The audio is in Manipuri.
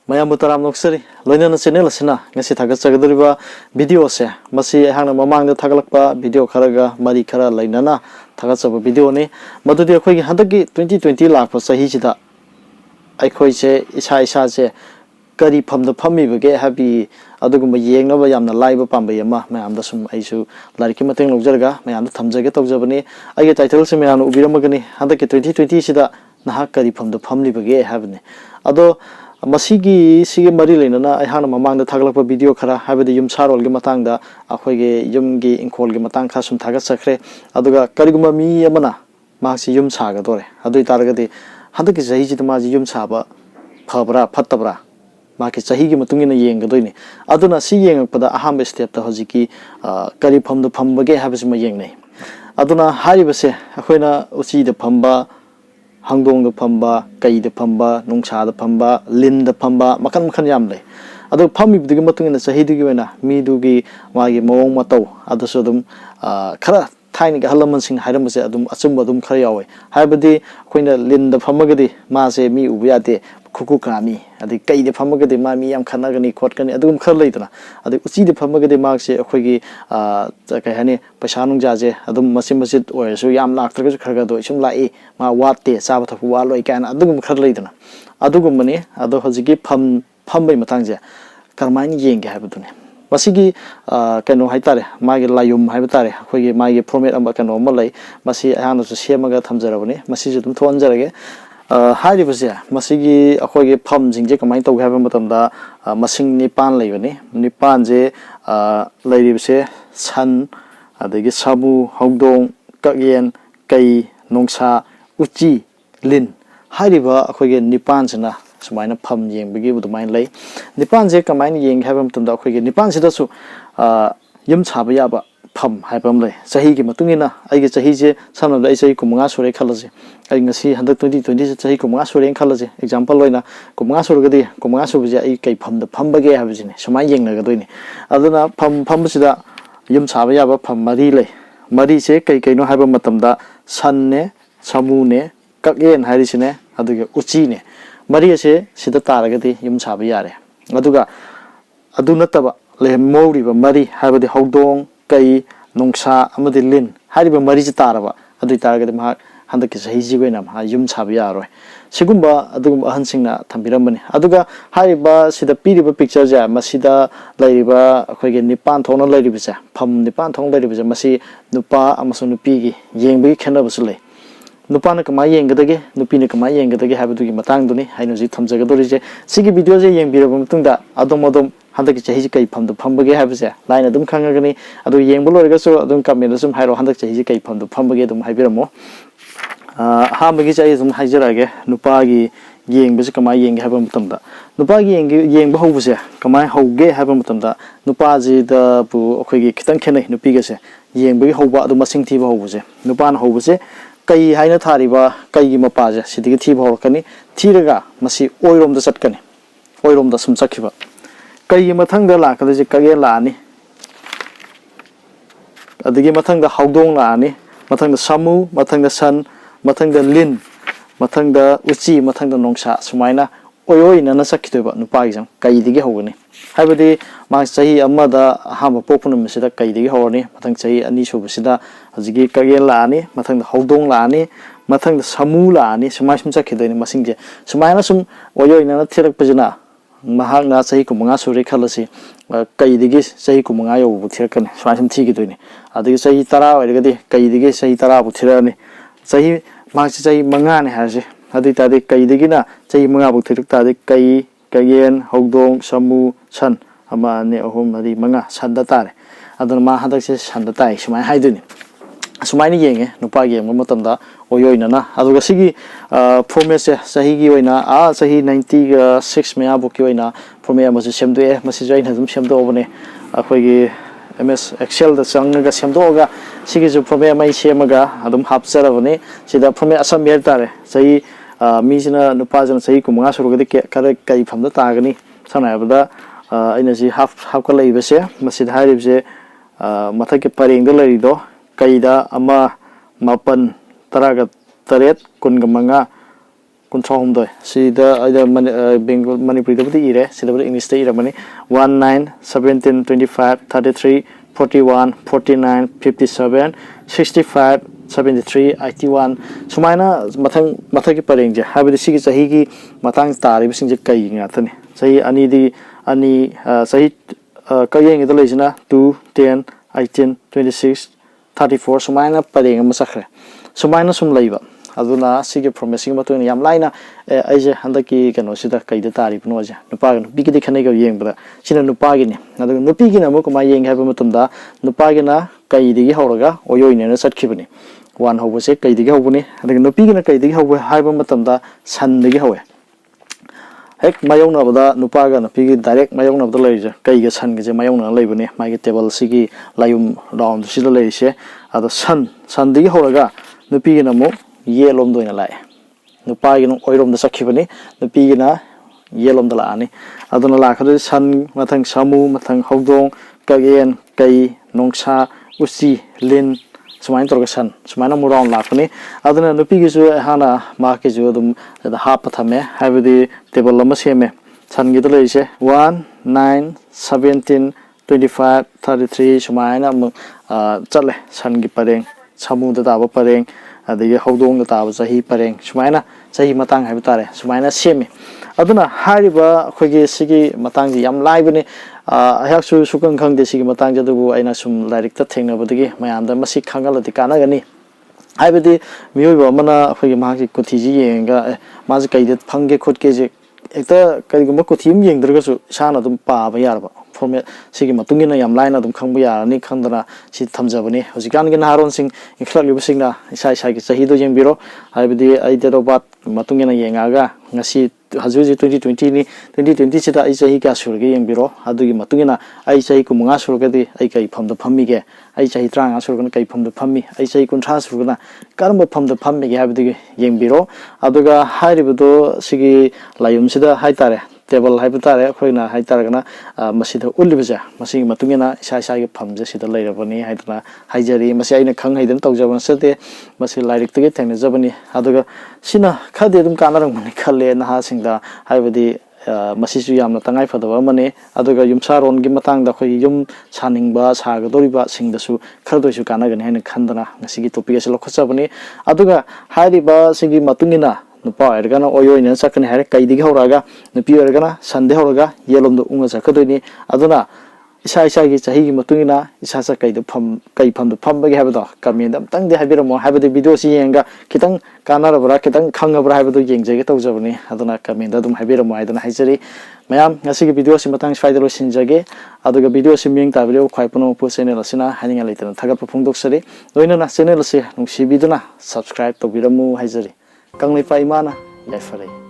mayam butaram noksari loina na channel asina ngasi thagat chagadriba video se masi hangna mamang da thagalakpa video kharaga mari khara lainana thagat chaba video ni madudi akhoi gi handaki 2020 lakpa sahi chida akhoi se isa se kari phamda phammi bage habi adugumba yengnaba yamna laiba pambai ama mayam da sum aisu lariki mateng logjarga mayam da thamjage tawjabani aige title se mayam ubiramagani handaki 2020 sida nahak kari phamda phamli bage habne ado masigi sige mari leina ai hana mamang da thaglakpa video khara habedi yum sarol gi matang da akhoi ge yum gi Ingkhol gi matang kha sum thaga chakre aduga kariguma mi amana maksi yum saga dore adui taragadi handaki jahi ji ma ji yum saba phabra phattabra maki chahigi matungina yenggadoini aduna si yengakpada aham step ta hojiki kari phamdu phambage habisima yengnai aduna haribase akhoina uchi da phamba hangdong da phamba kai da phamba nungsa da phamba lin da phamba makan makan yam lei adu phammi bidigi matungina chahidi gi wena mi dugi magi mawong matau adasu dum khara thaini ga halaman sing hairamase adum achumba dum khara yawe haibadi khoina lin da phamagadi ma se mi ubiyate kuku kami adi kai de phamagadi ma mi yam khanagani khotkani adum khar leidana adi uchi de phamagadi ma se akhoigi kai hani paisa nung jaje adum masim masit oisu yam laktraga kharaga do isum lai ma watte chaba thapu wa loi kan adum khar leidana adugum mani ado hojiki phambai matangje karmaini yenge haibadune masigi kano haitare magi layum haibitare akhoigi magi format amba kano amalai masi ahana su semaga thamjarabani masi ju dum thonjarage hari base masigi akhoige pham jingje kamai tau haba matamda masing nipan leibani nipan je leiribse san adagi sabu hongdong kakyen kai nongsa uchi lin hariba akhoige nipan chana sumaina pham yengbagi budumain lei nipan je kamai yeng haba matamda akhoige nipan sida su yum chaba yaba pham haibam lei chahi gi matungina aige chahi je samna dai chahi kumunga sore khalaje ai ngasi handak 2020 chahi kumunga sore khalaje example loina kumunga sore gadi kumunga sore je ai kai pham da pham bage habjine samai yengna ga doini aduna pham sida yum chaba yaba pham mari lei mari se kai kai no haiba matamda san ne samu ne kakyen harisine aduga uchi ne mari se sida taragadi yum chaba yare aduga adu nataba le moriba mari haibadi hawdong kai nongsa amadi lin hariba mari ji taraba adu taragadi ma handaki sahi ji goina ma yum chaba yaroi sigumba adugum ahansingna thambirambani aduga hariba sida piriba picture ja masida lairiba akhoi nipan thona lairiba ja pham nipan thong lairiba ja masi nupa amasu nupi gi yengbi khenaba su lei nupa na kama yenggadage nupi na kama yenggadage habidugi matang duni haino ji thamjagadori je sigi video je yengbiraba mutungda adom handaki chahi kai phamdu phambage habise laina dum khangagani adu yengbo lorigasu adum comment sum hairo handaki chahi kai phamdu phambage dum haibiramo ha magi chahi sum haijarage nupagi yengbase kamai yenge haba matamda nupagi yengba hobuse kamai hoge haba matamda nupaji da bu akhoigi khitang khenai nupiga se yengbagi hoba adu masing thiba hobuse nupan hobuse kai haina thariba kai gi mapaje sidigi thiba horkani thiraga masi oirom da chatkani oirom da sum chakhiba kai mathang da la kada je kage la ni adigi mathang da hawdong la ni mathang da samu mathang da san mathang da lin mathang da uchi mathang da nongsa sumaina oyoi na sakitoba nupai jang kai digi hawgani haibadi ma chahi amada hama popuna misida kai digi hawni mathang chahi ani subusida ajigi kage la ni mathang da hawdong la ni mathang da samu la ni sumai sum sakidoni masingje sumaina sum oyoi na thirak pajina mahak na chahi kumunga sure khalasi kai digi chahi kumunga yo bu thirakani sumai sum thigi doini adigi chahi tara oirgadi kai digi chahi tara bu thirani chahi maksi chahi manga ne haje adi tadi kai digi na chahi manga bu thirak tadi kai kayen hawdong samu san ama ne ahum mari manga sanda tare aduna ma hadak se sanda tai sumai haiduni sumai ni yenge nupa ge matamda oyoina na aduga sigi format se sahi gi oina sahi 96 me abu ki oina format ma se semdo e ma se join hazum semdo obane akhoi gi ms excel da changaga semdo ga sigi ju format mai semaga adum hapsara bane sida format asam mer tare sahi mi sina nupa jana sahi kumunga surugadi kare kai phamda tagani sana abada aina ji half ka leibe se masida harib se mathake pareng da lerido kaida ama mapan taraga taret kun gamanga kunthahumdoi sida aida bengal manipuri da budi ire sida budi english da ira mani 19 17 25 33 41 49 57 65 73 81 sumaina mathaki pareng je habidi sigi chahigi matang tari bising je kai nga thani sahi ani di ani sahi kayeng ida leisina 2 10 18 26 34 sumaina pareng masakre sumaina sum laiba aduna sigi promising matun yam laina aije handaki kano sida kaida tari pno ja nupa ga nupi gi khane ga yengbra sina nupa gi ni adu nupi gi na mo kuma yeng haiba matumda nupa gi na kaidi gi horaga oyoine na satkibani wan hobo se kaidi gi hobuni adu nupi gi na kaidi gi hobo haiba matumda san gi howe hek mayong na bada nupa ga nupi gi direct mayong na bada leija kai ga san gi je mayong na leibani mai gi table sigi layum round sida leise adu san gi horaga nupi gi na mo yelom doina lai nupa gi no oirom da sakhibani nupi gi na yelom da laani aduna la khadu san mathang samu mathang hogdong kagen kai nongsa usi lin sumain torga san sumaina muraun lakani aduna nupi gi su hana ma ki ju dum da ha pathame habidi table lama seme san gi da leise 1 9 17 25 33 sumaina chatle san gi pareng samu da ba pareng adagi hawdong da taba sahi pareng sumaina sahi matang haiba tare sumaina semi aduna hariba khogi sigi matang ji yam laibani ahyak su sukang khang de sigi matang jadubu aina sum lairik ta thengna badagi mayam da masi khangal di kana gani haibadi miyoiba mana khogi mahaki kuthi ji yenga maji kaide phangge khotke je ekta kaiguma kuthi im yengdraga su sana dum pa ba yarba format sigi matungina yam laina dum khangbu yarani khandana si thamjabani hojikan gi naharon sing Ingkhol libusingna isa gi sahi do jengbiro haibadi aidero bat matungina yengaga ngasi hajuji 2020 ni 2020 sida ai sahi ka surge yengbiro adugi matungina ai sahi ku munga surgadi ai kai phamda phammige ai sahi tranga surgana kai phamda phammi ai sahi kuntha surgana karamba phamda phammige haibadi yengbiro aduga hairibudo sigi layum sida haitare table haibutare khoina haitaragana masida ulibaja masigi matungina isa gi phamje sida leirabani haidana haijari masi aina khang haidan tawjaban sate masi lairik tege thengna jabani aduga sina khade dum kanarang mani khalle naha singda haibadi masi su yamna tangai fadaba mane aduga yumsaron gi matang da khoi yum saningba sagadoriba singda su khardoi su kanagani haina khandana ngasigi topic ase lokhachabani aduga hairiba sigi matungina nupa ergana oyoine sakani hare kaidigi horaga nupi ergana sande horaga yelomdo unga sakadoni aduna isa gi chahigi matungina isa sa kaida kai phamdo phambagi habado comment amtang de habiramo habade video si yenga kitang kanarabra kitang khangabra habado yengjege tawjabani aduna comment adum habiramo aidana haijari mayam ngasigi video si matang sfaidalo sinjage aduga video si ming tabrio khaipuno po channel asina haninga leitana thagat phongdoksari loina na channel se nungsi biduna subscribe to biramu haijari Kang Laiwa imana, Yaifare.